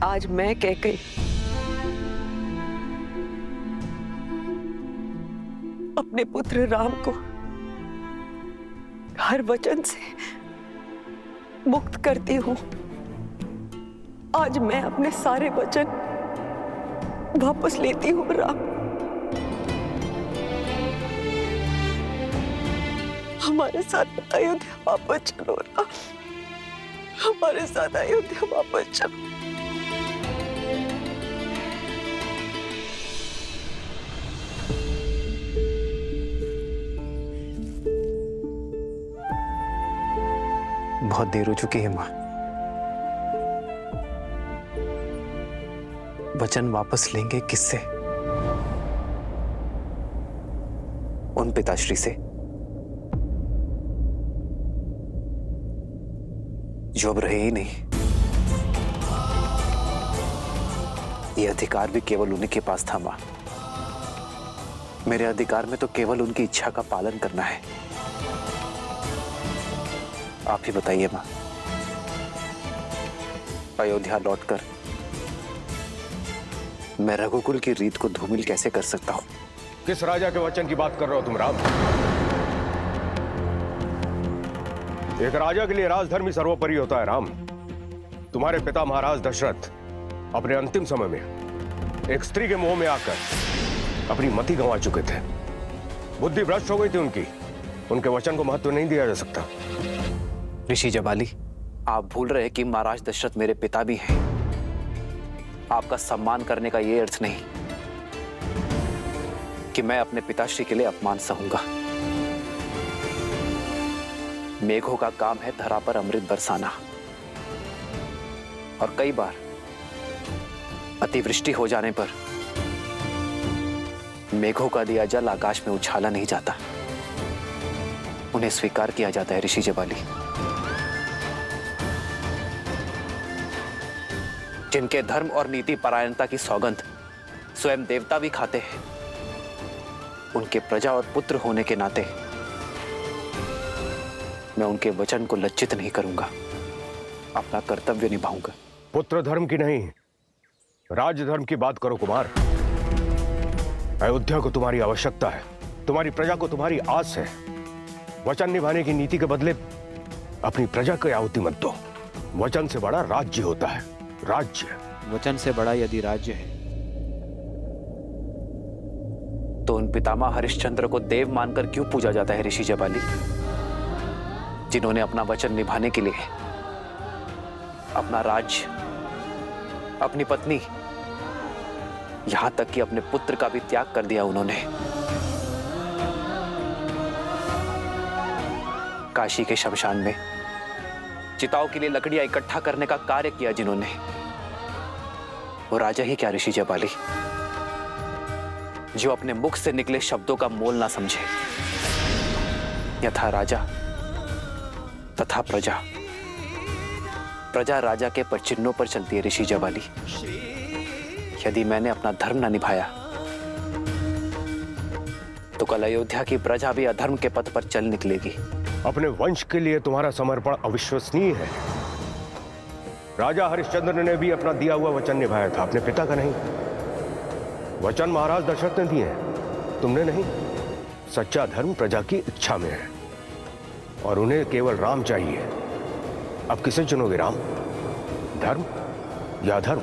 आज मैं कैकेयी अपने पुत्र राम को हर वचन से मुक्त करती हूँ। आज मैं अपने सारे वचन वापस लेती हूँ राम। हमारे साथ अयोध्या वापस चलो राम, हमारे साथ अयोध्या वापस चलो। बहुत देर हो चुकी है मां। वचन वापस लेंगे किससे? उन पिताश्री से जो अब रहे ही नहीं। ये अधिकार भी केवल उन्हीं के पास था मां। मेरे अधिकार में तो केवल उनकी इच्छा का पालन करना है। आप ही बताइए मां, अयोध्या लौटकर मैं रघुकुल की रीत को धूमिल कैसे कर सकता हूं? किस राजा के वचन की बात कर रहे हो तुम राम? एक राजा के लिए राजधर्म ही सर्वोपरि होता है राम। तुम्हारे पिता महाराज दशरथ अपने अंतिम समय में एक स्त्री के मोह में आकर अपनी मति गंवा चुके थे। बुद्धि भ्रष्ट हो गई थी उनकी। उनके वचन को महत्व नहीं दिया जा सकता। ऋषि जबाली, आप भूल रहे कि महाराज दशरथ मेरे पिता भी हैं। आपका सम्मान करने का यह अर्थ नहीं कि मैं अपने पिताश्री के लिए अपमान सहूंगा। मेघों का काम है धरा पर अमृत बरसाना, और कई बार अतिवृष्टि हो जाने पर मेघों का दिया जल आकाश में उछाला नहीं जाता, उन्हें स्वीकार किया जाता है ऋषि जबाली। जिनके धर्म और नीति परायणता की सौगंध स्वयं देवता भी खाते हैं, उनके प्रजा और पुत्र होने के नाते मैं उनके वचन को लज्जित नहीं करूंगा, अपना कर्तव्य निभाऊंगा। पुत्र धर्म की नहीं, राज्य धर्म की बात करो कुमार। अयोध्या को तुम्हारी आवश्यकता है, तुम्हारी प्रजा को तुम्हारी आस है। वचन निभाने की नीति के बदले अपनी प्रजा को आहुति मत दो। वचन से बड़ा राज्य होता है। राज्य, वचन से बड़ा यदि राज्य है तो उन पितामह हरिश्चंद्र को देव मानकर क्यों पूजा जाता है ऋषि जबाली, जिन्होंने अपना वचन निभाने के लिए अपना राज्य, अपनी पत्नी, यहां तक कि अपने पुत्र का भी त्याग कर दिया। उन्होंने काशी के शमशान में चिताओं के लिए लकड़ियां इकट्ठा करने का कार्य किया जिन्होंने, वो राजा ही क्या ऋषि जबाली, जो अपने मुख से निकले शब्दों का मोल ना समझे। यथा राजा तथा प्रजा, प्रजा राजा के पदचिन्हों पर चलती है ऋषि जबाली। यदि मैंने अपना धर्म ना निभाया तो कल अयोध्या की प्रजा भी अधर्म के पथ पर चल निकलेगी। अपने वंश के लिए तुम्हारा समर्पण अविश्वसनीय है। राजा हरिश्चंद्र ने भी अपना दिया हुआ वचन निभाया था, अपने पिता का नहीं। वचन महाराज दशरथ ने दिए, तुमने नहीं। सच्चा धर्म प्रजा की इच्छा में है और उन्हें केवल राम चाहिए। अब किसे चुनोगे, राम, धर्म या अधर्म?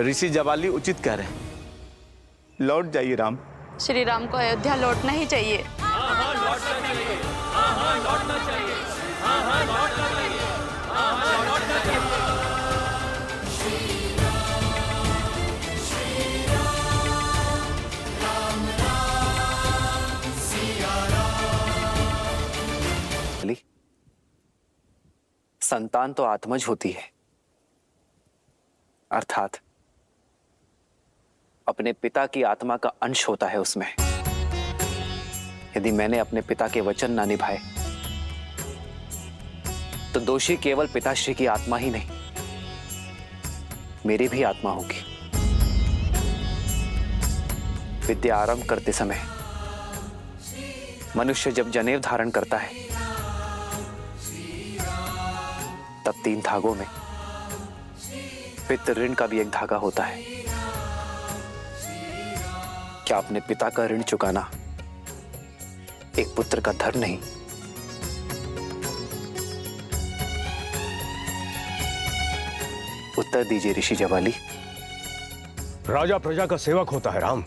ऋषि जबाली उचित कह रहे हैं, लौट जाइए राम। श्री राम को अयोध्या लौटना ही चाहिए। संतान तो आत्मज होती है, अर्थात अपने पिता की आत्मा का अंश होता है उसमें। यदि मैंने अपने पिता के वचन ना निभाए तो दोषी केवल पिताश्री की आत्मा ही नहीं, मेरी भी आत्मा होगी। विद्या आरंभ करते समय मनुष्य जब जनेऊ धारण करता है तब 3 धागों में पितृ ऋण का भी एक धागा होता है। क्या अपने पिता का ऋण चुकाना एक पुत्र का धर्म नहीं? उत्तर दीजिए ऋषि जवाली। राजा प्रजा का सेवक होता है राम,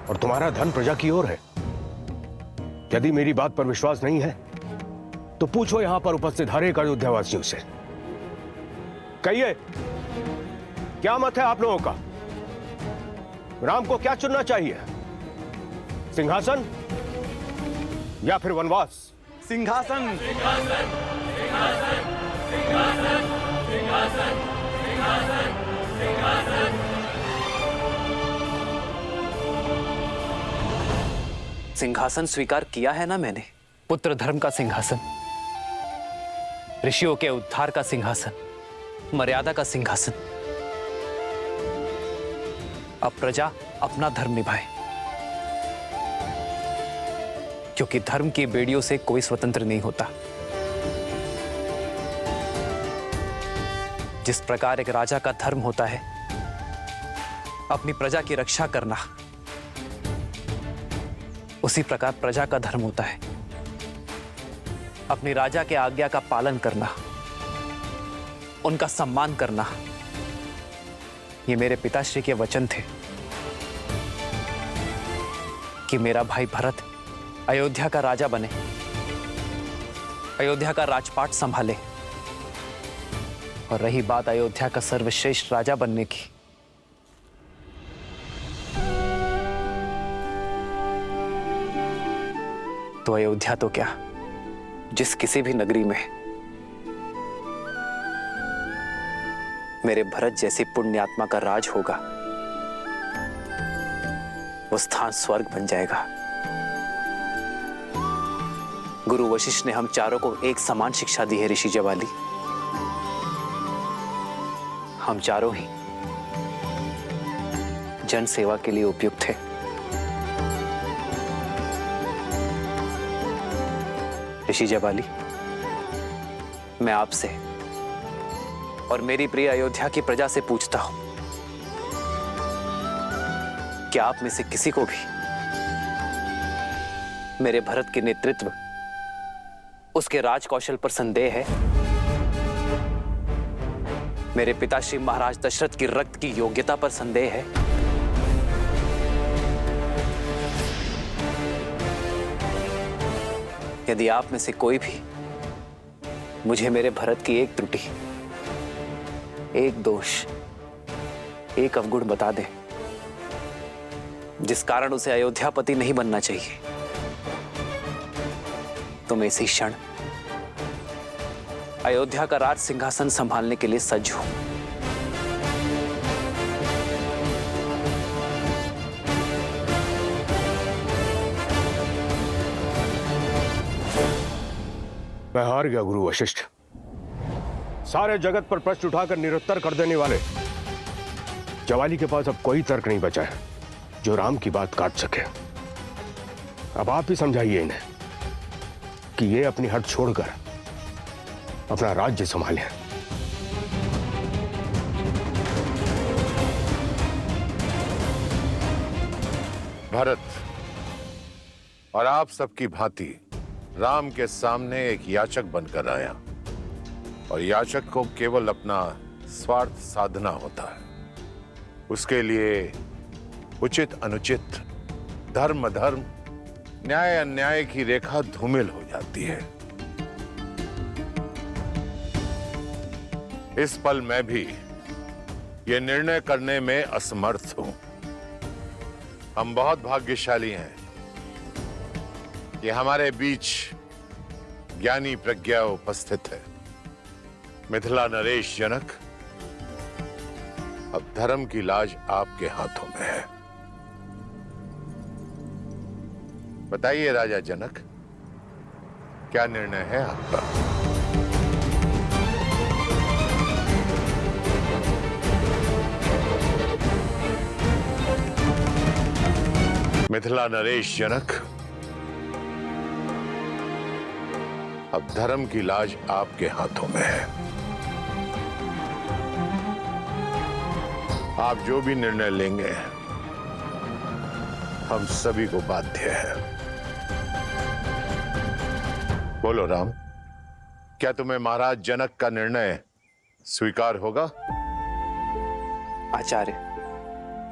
और तुम्हारा धन प्रजा की ओर है। यदि मेरी बात पर विश्वास नहीं है तो पूछो यहां पर उपस्थित हर एक अयोध्यावासियों से। कहिए, क्या मत है आप लोगों का? राम को क्या चुनना चाहिए, सिंहासन या फिर वनवास? सिंहासन। सिंहासन स्वीकार किया है ना मैंने, पुत्र धर्म का सिंहासन, ऋषियों के उद्धार का सिंहासन, मर्यादा का सिंहासन। अब प्रजा अपना धर्म निभाए, क्योंकि धर्म की बेड़ियों से कोई स्वतंत्र नहीं होता। जिस प्रकार एक राजा का धर्म होता है अपनी प्रजा की रक्षा करना, उसी प्रकार प्रजा का धर्म होता है अपने राजा के आज्ञा का पालन करना, उनका सम्मान करना। ये मेरे पिताश्री के वचन थे कि मेरा भाई भरत अयोध्या का राजा बने, अयोध्या का राजपाट संभाले। और रही बात अयोध्या का सर्वश्रेष्ठ राजा बनने की, तो अयोध्या तो क्या, जिस किसी भी नगरी में मेरे भरत जैसी पुण्यात्मा का राज होगा, वो स्थान स्वर्ग बन जाएगा। गुरु वशिष्ठ ने हम चारों को एक समान शिक्षा दी है ऋषि जवाली। हम चारों ही जन सेवा के लिए उपयुक्त थे। ऋषि जवाली, मैं आपसे और मेरी प्रिय अयोध्या की प्रजा से पूछता हूं, क्या आप में से किसी को भी मेरे भरत के नेतृत्व, उसके राज कौशल पर संदेह है? मेरे पिताश्री महाराज दशरथ की रक्त की योग्यता पर संदेह है? यदि आप में से कोई भी मुझे मेरे भरत की एक त्रुटि, एक दोष, एक अवगुण बता दे जिस कारण उसे अयोध्यापति नहीं बनना चाहिए, तो मैं इसी क्षण अयोध्या का राज सिंहासन संभालने के लिए सज्ज हूं। मैं हार गया गुरु वशिष्ठ। सारे जगत पर प्रश्न उठाकर निरुत्तर कर देने वाले जवाली के पास अब कोई तर्क नहीं बचा है जो राम की बात काट सके। अब आप ही समझाइए इन्हें कि ये अपनी हट छोड़कर अपना राज्य संभालें। भरत और आप सबकी भांति राम के सामने एक याचक बनकर आया, और याचक को केवल अपना स्वार्थ साधना होता है। उसके लिए उचित अनुचित, धर्म अधर्म, न्याय अन्याय की रेखा धूमिल हो जाती है। इस पल मैं भी ये निर्णय करने में असमर्थ हूं। हम बहुत भाग्यशाली हैं कि हमारे बीच ज्ञानी प्रज्ञा उपस्थित है। मिथिला नरेश जनक, अब धर्म की लाज आपके हाथों में है। बताइए राजा जनक, क्या निर्णय है आपका? मिथिला नरेश जनक, अब धर्म की लाज आपके हाथों में है। आप जो भी निर्णय लेंगे हम सभी को बाध्य है। बोलो राम, क्या तुम्हें महाराज जनक का निर्णय स्वीकार होगा? आचार्य,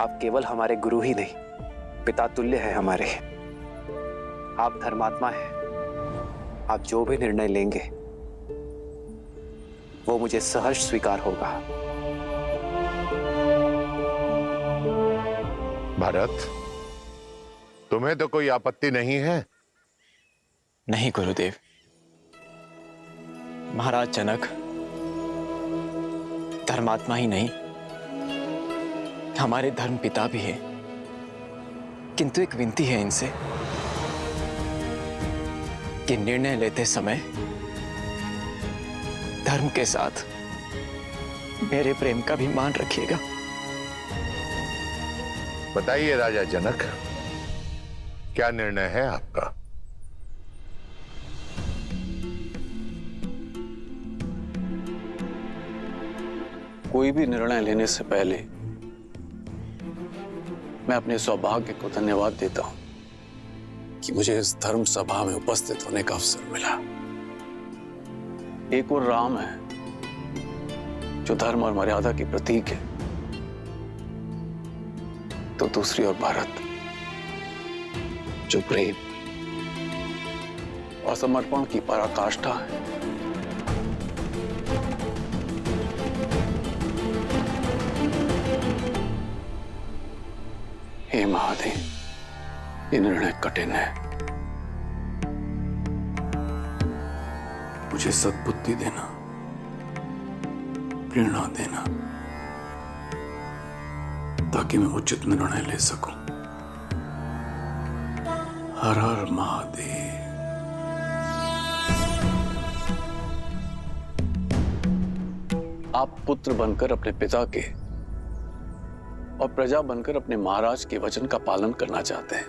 आप केवल हमारे गुरु ही नहीं, पिता तुल्य है हमारे। आप धर्मात्मा हैं। आप जो भी निर्णय लेंगे वो मुझे सहर्ष स्वीकार होगा। भरत, तुम्हें तो कोई आपत्ति नहीं है? नहीं गुरुदेव। महाराज जनक धर्मात्मा ही नहीं, हमारे धर्म पिता भी है। किंतु एक विनती है इनसे कि निर्णय लेते समय धर्म के साथ मेरे प्रेम का भी मान रखिएगा। बताइए राजा जनक, क्या निर्णय है आपका? कोई भी निर्णय लेने से पहले मैं अपने सौभाग्य को धन्यवाद देता हूं कि मुझे इस धर्म सभा में उपस्थित होने का अवसर मिला। एक और राम है जो धर्म और मर्यादा की प्रतीक है, तो दूसरी ओर भारत जो प्रेम और समर्पण की पराकाष्ठा है। हे महादेव, ये निर्णय कठिन है। मुझे सद्बुद्धि देना, प्रेरणा देना, ताकि मैं उचित निर्णय ले सकूं। हर हर महादेव। आप पुत्र बनकर अपने पिता के और प्रजा बनकर अपने महाराज के वचन का पालन करना चाहते हैं।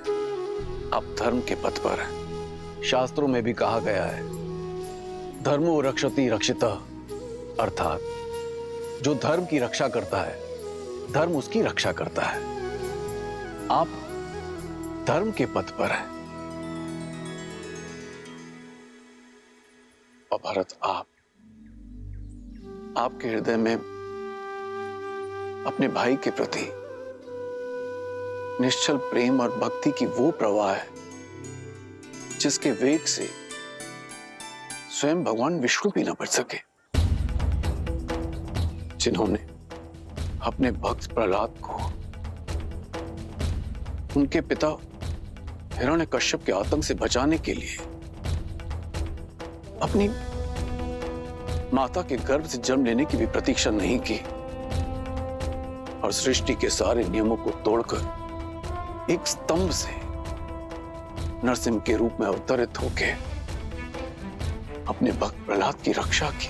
आप धर्म के पथ पर हैं। शास्त्रों में भी कहा गया है, धर्मो रक्षति रक्षितः, अर्थात जो धर्म की रक्षा करता है धर्म उसकी रक्षा करता है। आप धर्म के पथ पर हैं। और भरत, आपके हृदय में अपने भाई के प्रति निश्चल प्रेम और भक्ति की वो प्रवाह है जिसके वेग से स्वयं भगवान विष्णु भी न बच सके, जिन्होंने अपने भक्त प्रहलाद को उनके पिता हिरण्यकश्यप के आतंक से बचाने के लिए अपनी माता के गर्भ से जन्म लेने की भी प्रतीक्षा नहीं की और सृष्टि के सारे नियमों को तोड़कर एक स्तंभ से नरसिंह के रूप में अवतरित होके अपने भक्त प्रहलाद की रक्षा की।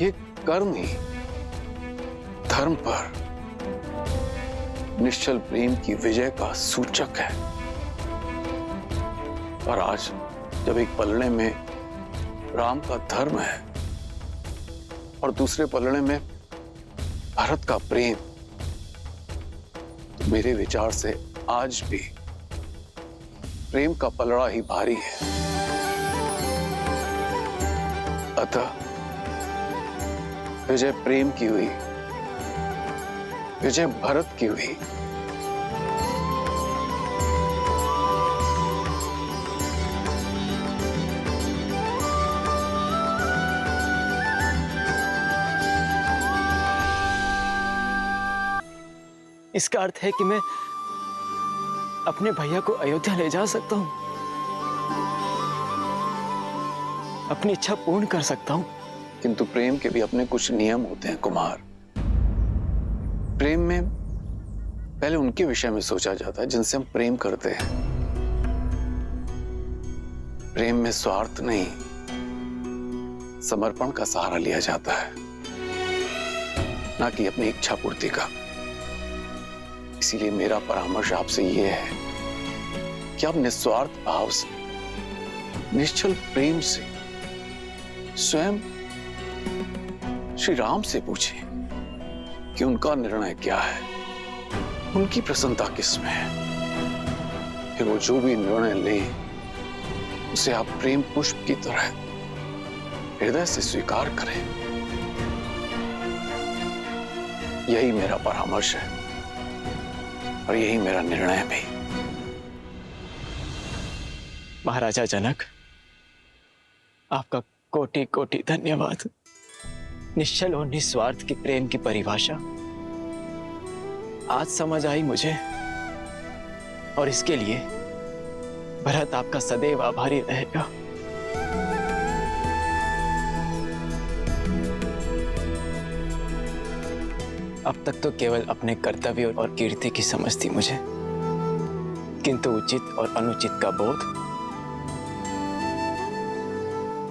ये कर्म ही धर्म पर निश्चल प्रेम की विजय का सूचक है। और आज जब एक पलड़े में राम का धर्म है और दूसरे पलड़े में भारत का प्रेम, तो मेरे विचार से आज भी प्रेम का पलड़ा ही भारी है। अतः विजय प्रेम की हुई, विजय भरत की हुई। इसका अर्थ है कि मैं अपने भैया को अयोध्या ले जा सकता हूं, अपनी इच्छा पूर्ण कर सकता हूं। किंतु प्रेम के भी अपने कुछ नियम होते हैं कुमार। प्रेम में पहले उनके विषय में सोचा जाता है जिनसे हम प्रेम करते हैं। प्रेम में स्वार्थ नहीं, समर्पण का सहारा लिया जाता है, ना कि अपनी इच्छा पूर्ति का। इसीलिए मेरा परामर्श आपसे यह है कि आप निस्वार्थ भाव से, निश्चल प्रेम से स्वयं श्री राम से पूछें कि उनका निर्णय क्या है, उनकी प्रसन्नता किसमें है। फिर वो जो भी निर्णय ले उसे आप प्रेम पुष्प की तरह हृदय से स्वीकार करें। यही मेरा परामर्श है और यही मेरा निर्णय भी। महाराजा जनक, आपका कोटि कोटि धन्यवाद। निश्चल और निस्वार्थ के प्रेम की परिभाषा आज समझ आई मुझे, और इसके लिए भरत आपका सदैव आभारी रहेगा। अब तक तो केवल अपने कर्तव्य और कीर्ति की समझ थी मुझे, किंतु उचित और अनुचित का बोध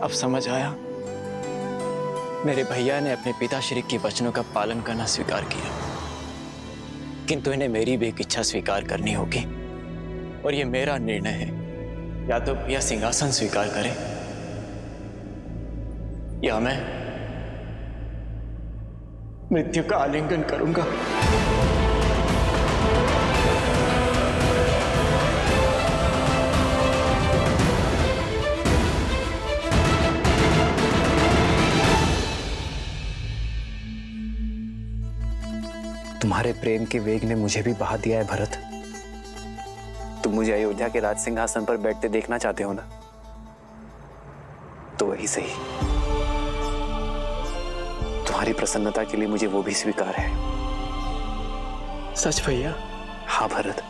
अब समझ आया। मेरे भैया ने अपने पिताश्री के वचनों का पालन करना स्वीकार किया, किंतु इन्हें मेरी भी एक इच्छा स्वीकार करनी होगी, और ये मेरा निर्णय है। या तो भैया सिंहासन स्वीकार करें या मैं मृत्यु का आलिंगन करूंगा। तुम्हारे प्रेम के वेग ने मुझे भी बहा दिया है भरत। तुम मुझे अयोध्या के राज सिंहासन पर बैठते देखना चाहते हो ना, तो वही सही। तुम्हारी प्रसन्नता के लिए मुझे वो भी स्वीकार है। सच भैया? हाँ भरत,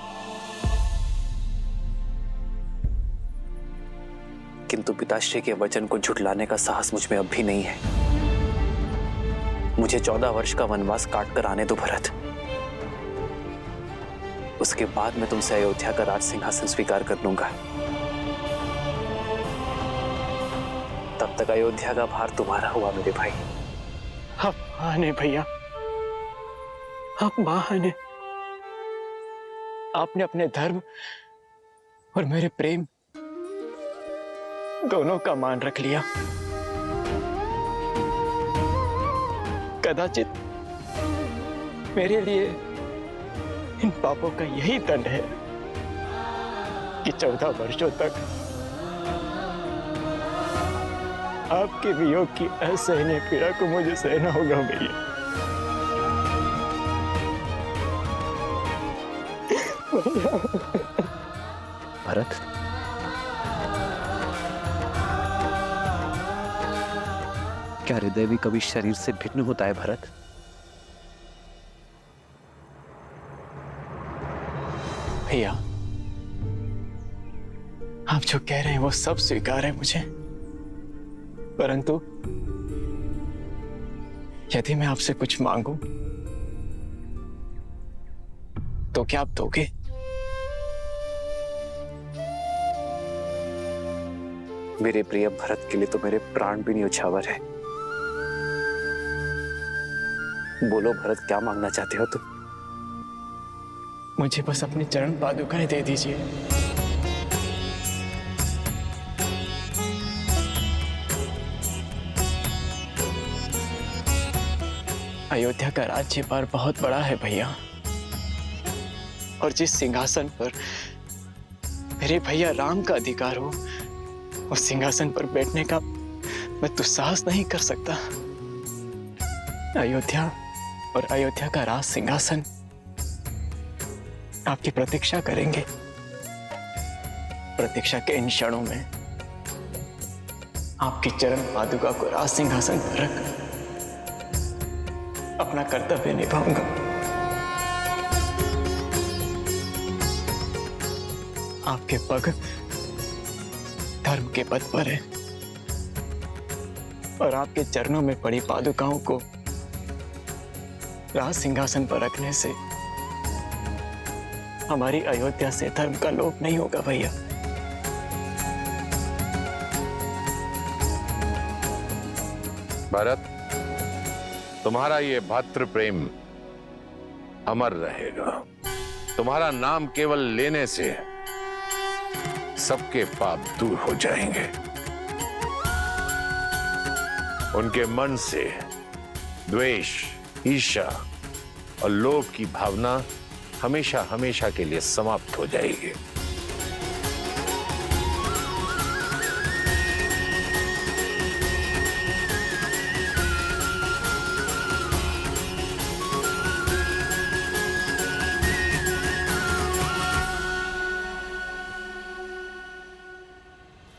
किंतु पिताश्री के वचन को झुठलाने का साहस मुझ में अब भी नहीं है। मुझे 14 वर्ष का वनवास काट कर आने दो भरत। उसके बाद मैं तुमसे अयोध्या का राज सिंहासन स्वीकार कर लूंगा। तब तक अयोध्या का भार तुम्हारा हुआ मेरे भाई। आप महान भैया, आप महान। आपने अपने धर्म और मेरे प्रेम दोनों का मान रख लिया। कदाचित मेरे लिए इन पापों का यही दंड है कि 14 वर्षों तक आपके वियोग की असहनीय पीड़ा को मुझे सहना होगा भैया। भरत, क्या हृदय भी कभी शरीर से भिन्न होता है भरत? भैया, आप जो कह रहे हैं वो सब स्वीकार है मुझे, परंतु यदि मैं आपसे कुछ मांगूं तो क्या आप दोगे? मेरे प्रिय भरत के लिए तो मेरे प्राण भी न्यौछावर है। बोलो भरत, क्या मांगना चाहते हो तुम? मुझे बस अपनी चरण पादुकाएं दे दीजिए। अयोध्या का राज्य भार बहुत बड़ा है भैया, और जिस सिंहासन पर मेरे भैया राम का अधिकार हो, उस सिंहासन पर बैठने का मैं दुस्साहस नहीं कर सकता। अयोध्या और अयोध्या का राज सिंहासन आपकी प्रतीक्षा करेंगे। प्रतीक्षा के इन क्षणों में आपकी चरण पादुका को राज सिंहासन पर रख अपना कर्तव्य निभाऊंगा। आपके पग धर्म के पथ पर है, और आपके चरणों में पड़ी पादुकाओं को राज सिंहासन पर रखने से हमारी अयोध्या से धर्म का लोप नहीं होगा भैया। भरत, तुम्हारा ये भातृ प्रेम अमर रहेगा। तुम्हारा नाम केवल लेने से सबके पाप दूर हो जाएंगे। उनके मन से द्वेष, ईर्ष्या और लोभ की भावना हमेशा हमेशा के लिए समाप्त हो जाएगी।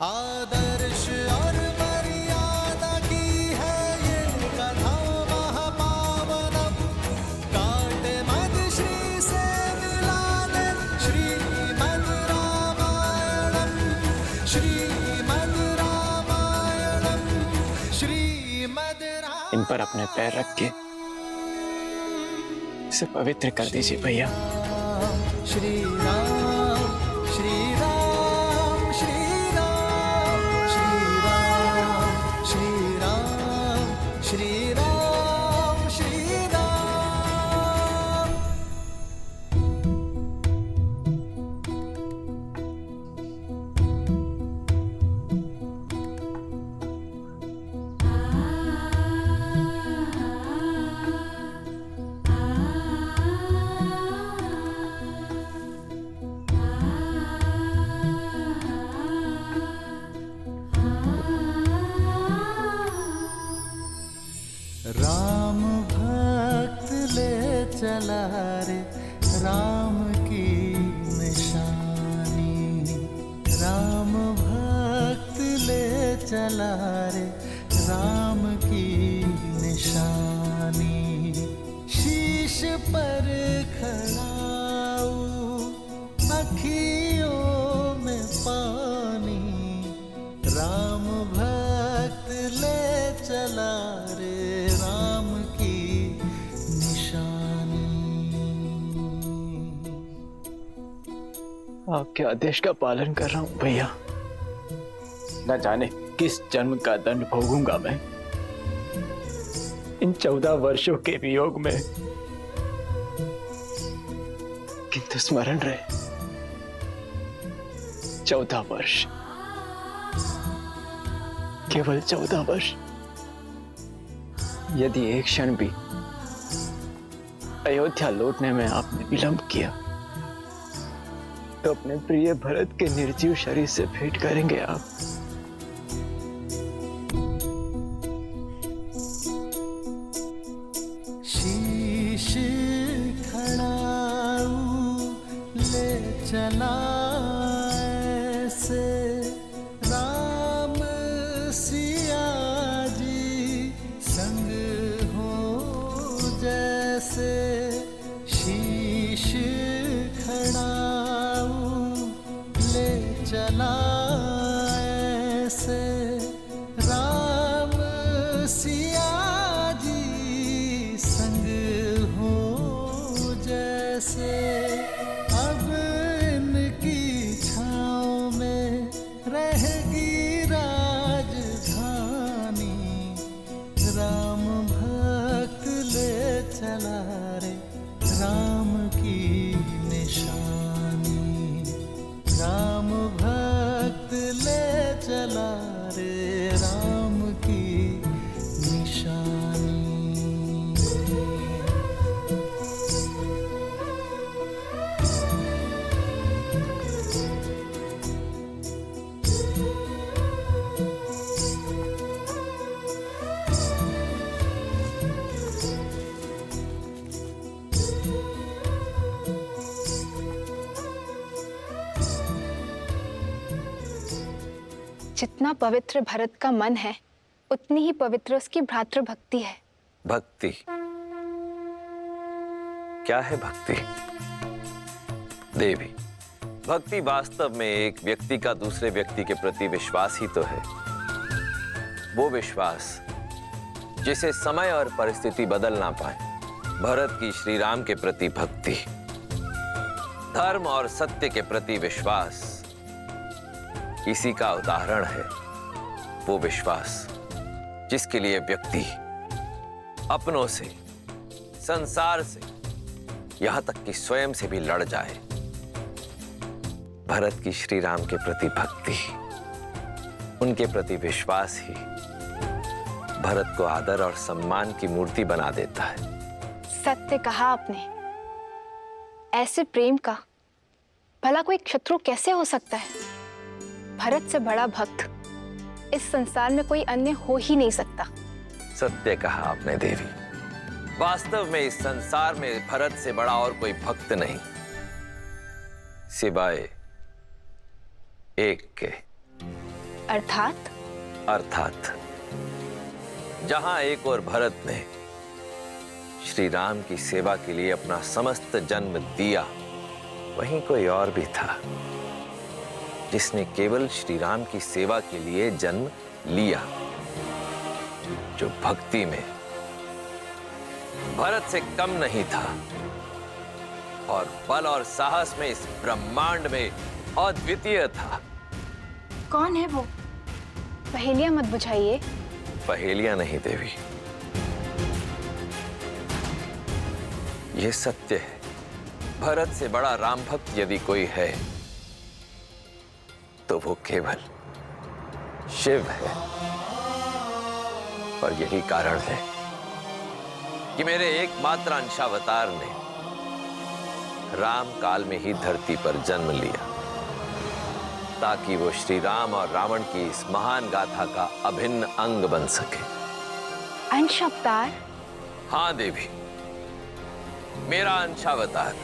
आदर्श और मर्यादा की है ये कथा महापावनम, काटे मद श्री से मिलाने श्रीमद् रामायणम, श्रीमद् रामायणम, श्रीमद् रामायणम। इन पर अपने पैर रख के इसे पवित्र कर दीजिए भैया। श्री राम, श्री राम, श्री राम, श्री राम, श्री राम, श्री राम, श्री राम। राम भक्त ले चला रे राम की निशानी, राम भक्त ले चला रे राम की निशानी, शीश पर खड़ाऊ अखियों में पानी, राम भक्त ले चला रे राम की निशानी। आपके आदेश का पालन कर रहा हूं भैया। न जाने किस जन्म का दंड भोगूंगा मैं इन 14 वर्षों के वियोग में, किंतु स्मरण रहे 14 वर्ष, केवल 14 वर्ष। यदि एक क्षण भी अयोध्या लौटने में आपने विलंब किया तो अपने प्रिय भरत के निर्जीव शरीर से भेंट करेंगे आप। शीश खड़ाऊ ले चला ऐसे राम सिया जी संग हो जैसे, शीश खड़ाऊ ले चला ऐसे राम सिया जी संग हो जैसे, अब इनकी छाँव में रहेगी राजधानी, राम भक्त ले चला रे राम की निशानी, राम भक्त ले चला रे राम की निशानी। जितना पवित्र भरत का मन है उतनी ही पवित्र उसकी भ्रातृ भक्ति है। भक्ति क्या है? भक्ति देवी, भक्ति वास्तव में एक व्यक्ति का दूसरे व्यक्ति के प्रति विश्वास ही तो है। वो विश्वास जिसे समय और परिस्थिति बदल ना पाए। भरत की श्री राम के प्रति भक्ति, धर्म और सत्य के प्रति विश्वास, इसी का उदाहरण है वो विश्वास जिसके लिए व्यक्ति अपनों से, संसार से, यहां तक कि स्वयं से भी लड़ जाए। भरत की श्री राम के प्रति भक्ति, उनके प्रति विश्वास ही भरत को आदर और सम्मान की मूर्ति बना देता है। सत्य कहा आपने। ऐसे प्रेम का भला कोई शत्रु कैसे हो सकता है? भरत से बड़ा भक्त इस संसार में कोई अन्य हो ही नहीं सकता। सत्य कहा आपने देवी। वास्तव में इस संसार में भरत से बड़ा और कोई भक्त नहीं, सिवाय एक के। अर्थात जहां एक और भरत ने श्री राम की सेवा के लिए अपना समस्त जन्म दिया, वहीं कोई और भी था जिसने केवल श्री राम की सेवा के लिए जन्म लिया, जो भक्ति में भरत से कम नहीं था और बल और साहस में इस ब्रह्मांड में अद्वितीय था। कौन है वो? पहेलियां मत बुझाइए। पहेलियां नहीं देवी, यह सत्य है। भरत से बड़ा राम भक्त यदि कोई है तो वो केवल शिव है। और यही कारण है कि मेरे एकमात्र अंशावतार ने राम काल में ही धरती पर जन्म लिया, ताकि वो श्री राम और रावण की इस महान गाथा का अभिन्न अंग बन सके। अंशावतार? हाँ देवी, मेरा अंशावतार,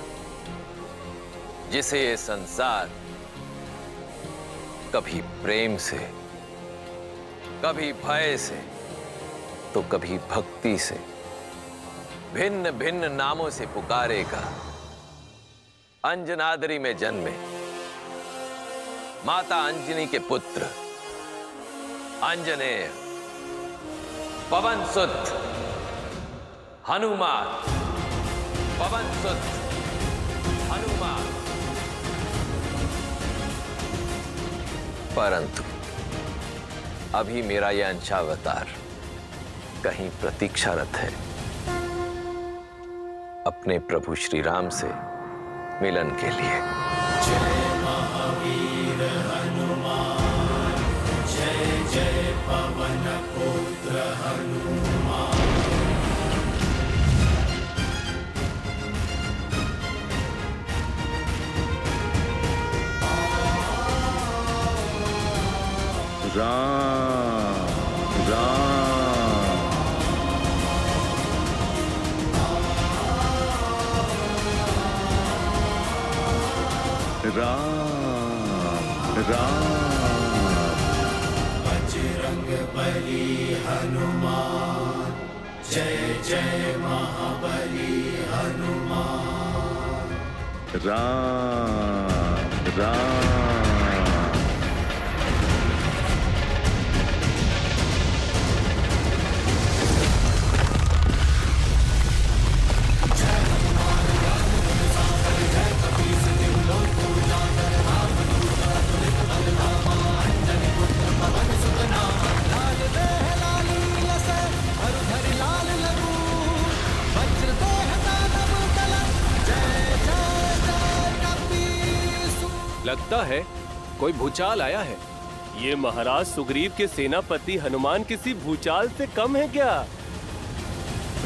जिसे ये संसार कभी प्रेम से, कभी भय से, तो कभी भक्ति से भिन्न भिन्न नामों से पुकारेगा। अंजनाद्री में जन्मे माता अंजनी के पुत्र अंजनेय, पवन सुत हनुमान, पवन सुत हनुमान। परंतु अभी मेरा यह अंशावतार कहीं प्रतीक्षारत है अपने प्रभु श्री राम से मिलन के लिए। जय महावीर हनुमान, जय जय पवन पुत्र हनुमान। राम राम राम राम। बजरंग बली हनुमान, जय जय महाबली हनुमान। राम राम। लगता है कोई भूचाल आया है। ये महाराज सुग्रीव के सेनापति हनुमान किसी भूचाल से कम है क्या?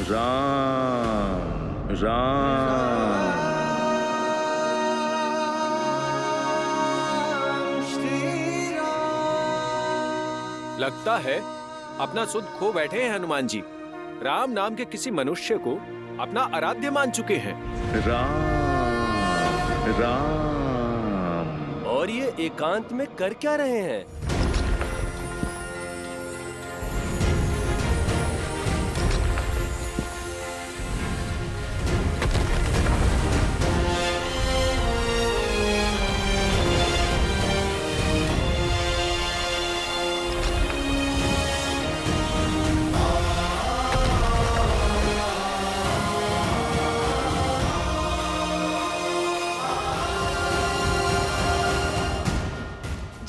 राम राम। लगता है अपना सुध खो बैठे हैं हनुमान जी। राम नाम के किसी मनुष्य को अपना आराध्य मान चुके हैं। राम राम। और ये एकांत में कर क्या रहे हैं?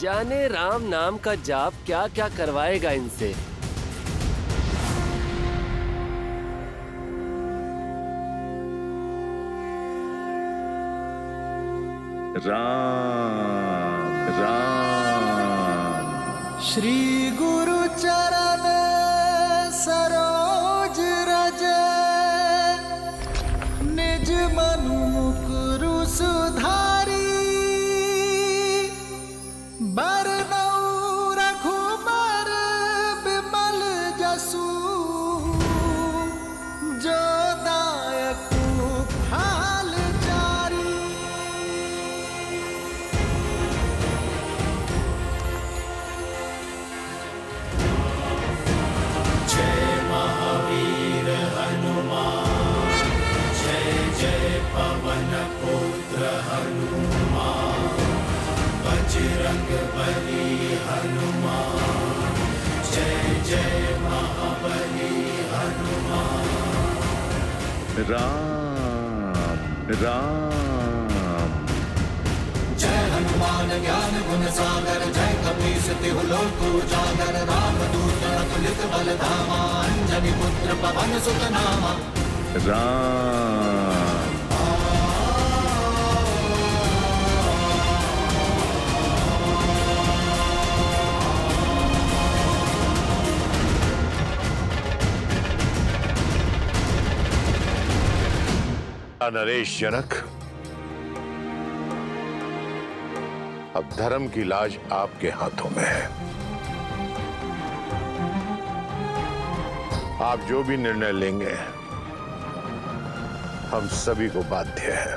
जाने राम नाम का जाप क्या क्या करवाएगा इनसे। राम राम। श्री गुरु चरण सरोज रज, बजरंग बली हनुमान, जय जय महाबली हनुमान। राम राम। जय हनुमान ज्ञान गुण सागर, जय कपीस तिहु लोक उजागर। रामदूत अतुलित बल धामा, अंजनी पुत्र पवन सुत नामा। राम। नरेश जनक, अब धर्म की लाज आपके हाथों में है। आप जो भी निर्णय लेंगे हम सभी को बाध्य है।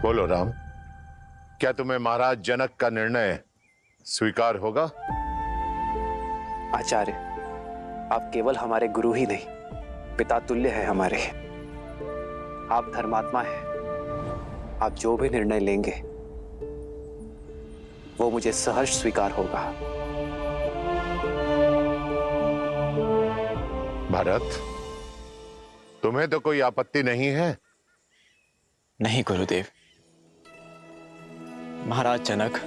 बोलो राम, क्या तुम्हें महाराज जनक का निर्णय स्वीकार होगा? आचार्य, आप केवल हमारे गुरु ही नहीं, पिता तुल्य है हमारे। आप धर्मात्मा हैं। आप जो भी निर्णय लेंगे वो मुझे सहर्ष स्वीकार होगा। भरत, तुम्हें तो कोई आपत्ति नहीं है? नहीं गुरुदेव। महाराज जनक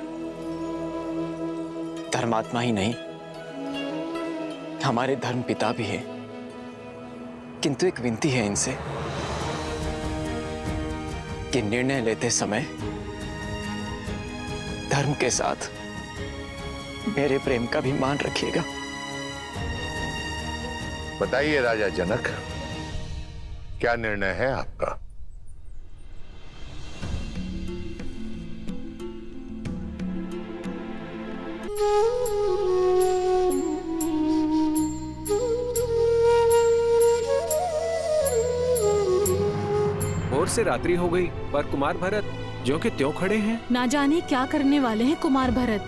धर्मात्मा ही नहीं, हमारे धर्म पिता भी है। किंतु एक विनती है इनसे कि निर्णय लेते समय धर्म के साथ मेरे प्रेम का भी मान रखिएगा। बताइए राजा जनक, क्या निर्णय है आपका? भोर से रात्रि हो गई पर कुमार भरत जो कि त्यों खड़े हैं। ना जाने क्या करने वाले हैं कुमार भरत।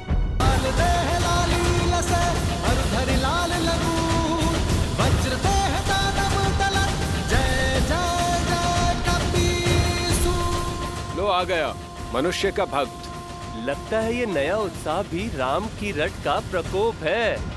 लो आ गया मनुष्य का भक्त। लगता है ये नया उत्साह भी राम की रट का प्रकोप है।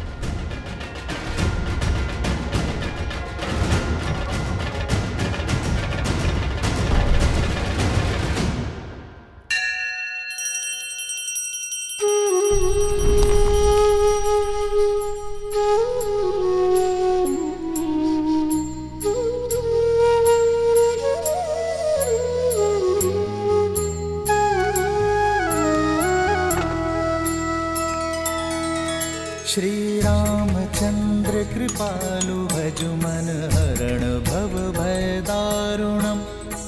श्री रामचंद्र कृपालु भजु मन हरण भव भय दारुणम।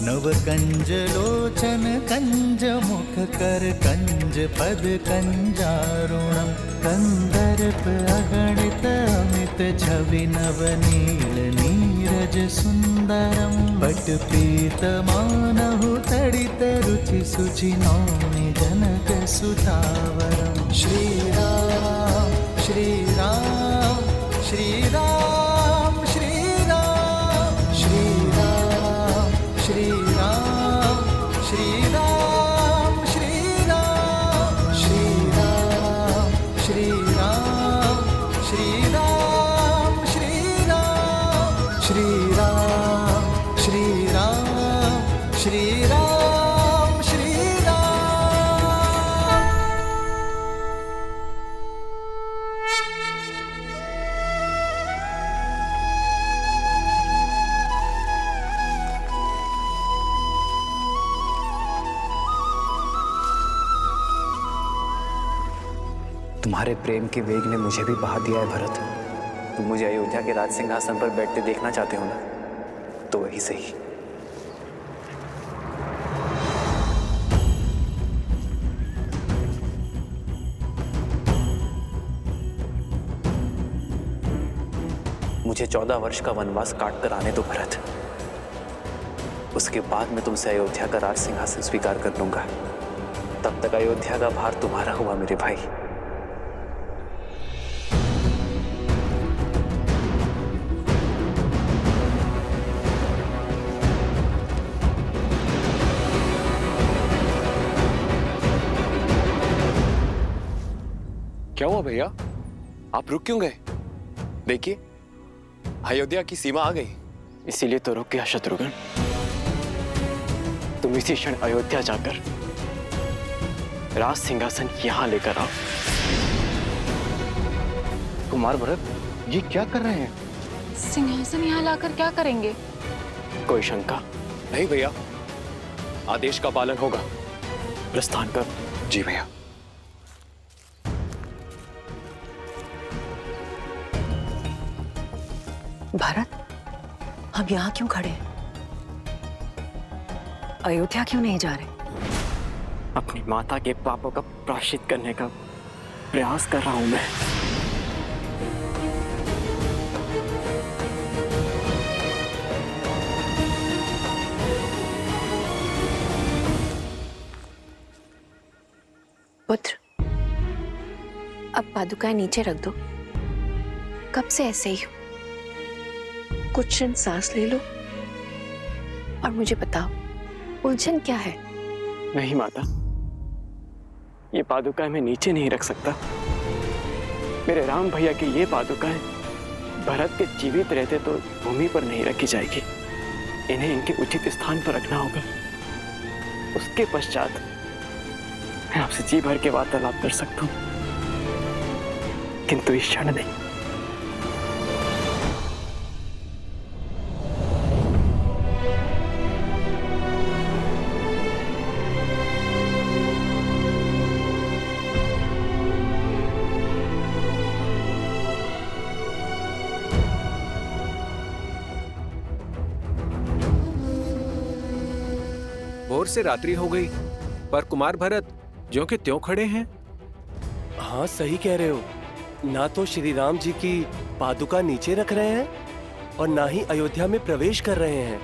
नव कंज लोचन कंज मुख कर कंज पद कंजारुणम। कंदर्प अगणित अमित छवि नव नील नीरज सुंदरम। पट पीत मानहु तड़ित रुचि सुचि नौमि जनक सुतावरम। श्री राम श्री राम श्री राम श्री राम श्री राम श्री राम श्री राम श्री राम श्री राम श्री राम श्री राम श्री राम श्री राम श्री राम श्री राम श्री राम। तुम्हारे प्रेम के वेग ने मुझे भी बहा दिया है भरत। तुम मुझे अयोध्या के राज सिंहासन पर बैठते देखना चाहते हो ना, तो वही सही। मुझे 14 वर्ष का वनवास काट कर आने दो भरत। उसके बाद मैं तुमसे अयोध्या का राज सिंहासन स्वीकार कर लूंगा। तब तक अयोध्या का भार तुम्हारा हुआ मेरे भाई। हुआ भैया? आप रुक क्यों गए? देखिए, अयोध्या की सीमा आ गई। इसीलिए तो रुक गया शत्रुघ्न। तुम इसी क्षण अयोध्या जाकर राज सिंहासन यहां लेकर आओ। कुमार भरत, ये क्या कर रहे हैं? सिंहासन यहाँ लाकर क्या करेंगे? कोई शंका नहीं भैया, आदेश का पालन होगा। प्रस्थान कर। जी भैया। भरत, हम यहाँ क्यों खड़े हैं? अयोध्या क्यों नहीं जा रहे? अपनी माता के पापों का प्रायश्चित करने का प्रयास कर रहा हूं मैं। पुत्र, अब पादुकाएं नीचे रख दो। कब से ऐसे ही हो? कुछ क्षण सांस ले लो और मुझे बताओ, उलझन क्या है? नहीं माता, ये पादुकाएं मैं नीचे नहीं रख सकता। मेरे राम भैया की ये पादुकाएं भरत के जीवित रहते तो भूमि पर नहीं रखी जाएगी। इन्हें इनके उचित स्थान पर रखना होगा। उसके पश्चात मैं आपसे जी भर के वार्तालाप कर सकता हूं, किंतु इस क्षण नहीं। भोर से रात्रि हो गई, पर कुमार भरत ज्यों के त्यों खड़े हैं। हाँ, सही कह रहे हो। ना तो श्री राम जी की पादुका नीचे रख रहे हैं और ना ही अयोध्या में प्रवेश कर रहे हैं।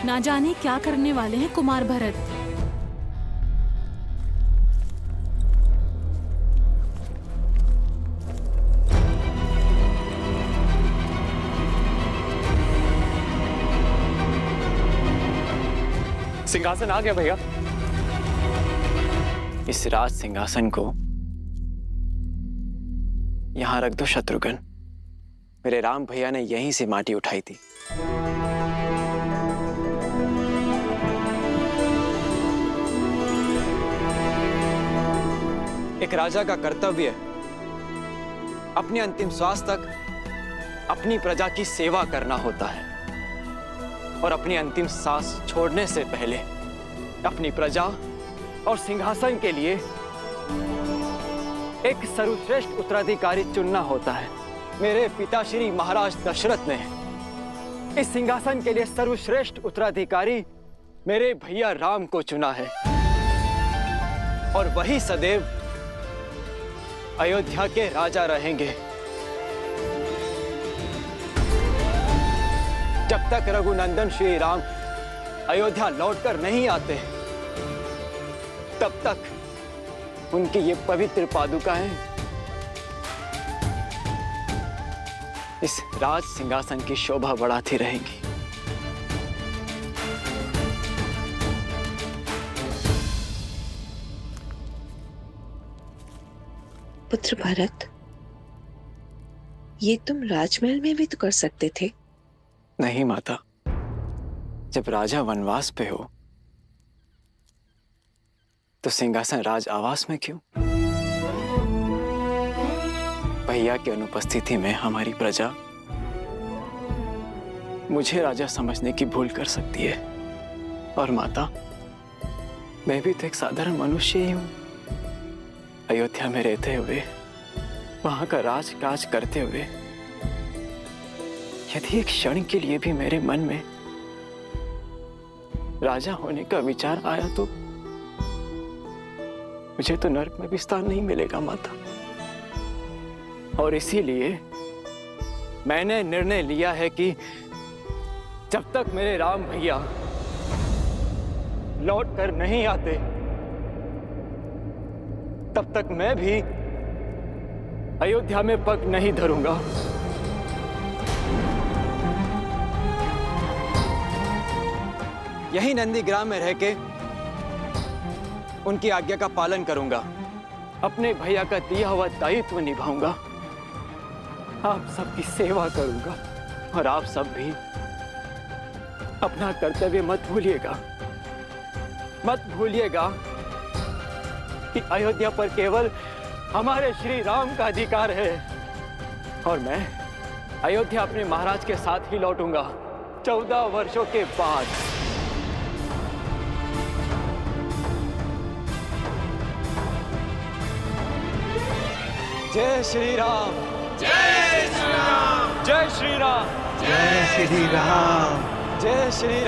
ना जाने क्या करने वाले हैं कुमार भरत। सिंहासन आ गया भैया। इस राज सिंहासन को यहां रख दो शत्रुघ्न। मेरे राम भैया ने यहीं से माटी उठाई थी। एक राजा का कर्तव्य अपने अंतिम श्वास तक अपनी प्रजा की सेवा करना होता है और अपनी अंतिम सांस छोड़ने से पहले अपनी प्रजा और सिंहासन के लिए एक सर्वश्रेष्ठ उत्तराधिकारी चुनना होता है। मेरे पिता श्री महाराज दशरथ ने इस सिंहासन के लिए सर्वश्रेष्ठ उत्तराधिकारी मेरे भैया राम को चुना है और वही सदैव अयोध्या के राजा रहेंगे। जब तक रघुनंदन श्री राम अयोध्या लौटकर नहीं आते, तब तक उनकी ये पवित्र पादुकाएं इस राज सिंहासन की शोभा बढ़ाती रहेंगी। पुत्र भरत, ये तुम राजमहल में भी तो कर सकते थे। नहीं माता, जब राजा वनवास पे हो तो सिंहासन राज आवास में क्यों? भैया की अनुपस्थिति में हमारी प्रजा मुझे राजा समझने की भूल कर सकती है। और माता, मैं भी तो एक साधारण मनुष्य ही हूं। अयोध्या में रहते हुए, वहां का राजकाज करते हुए, यदि एक क्षण के लिए भी मेरे मन में राजा होने का विचार आया तो मुझे तो नरक में भी स्थान नहीं मिलेगा माता। और इसीलिए मैंने निर्णय लिया है कि जब तक मेरे राम भैया लौट कर नहीं आते, तब तक मैं भी अयोध्या में पग नहीं धरूंगा। यही नंदीग्राम में रह के उनकी आज्ञा का पालन करूंगा, अपने भैया का दिया हुआ दायित्व निभाऊंगा, आप सबकी सेवा करूंगा और आप सब भी अपना कर्तव्य मत भूलिएगा। मत भूलिएगा कि अयोध्या पर केवल हमारे श्री राम का अधिकार है और मैं अयोध्या अपने महाराज के साथ ही लौटूंगा 14 वर्षों के बाद। जय श्री राम, जय श्री राम, जय श्री राम, जय श्री राम, जय श्री राम।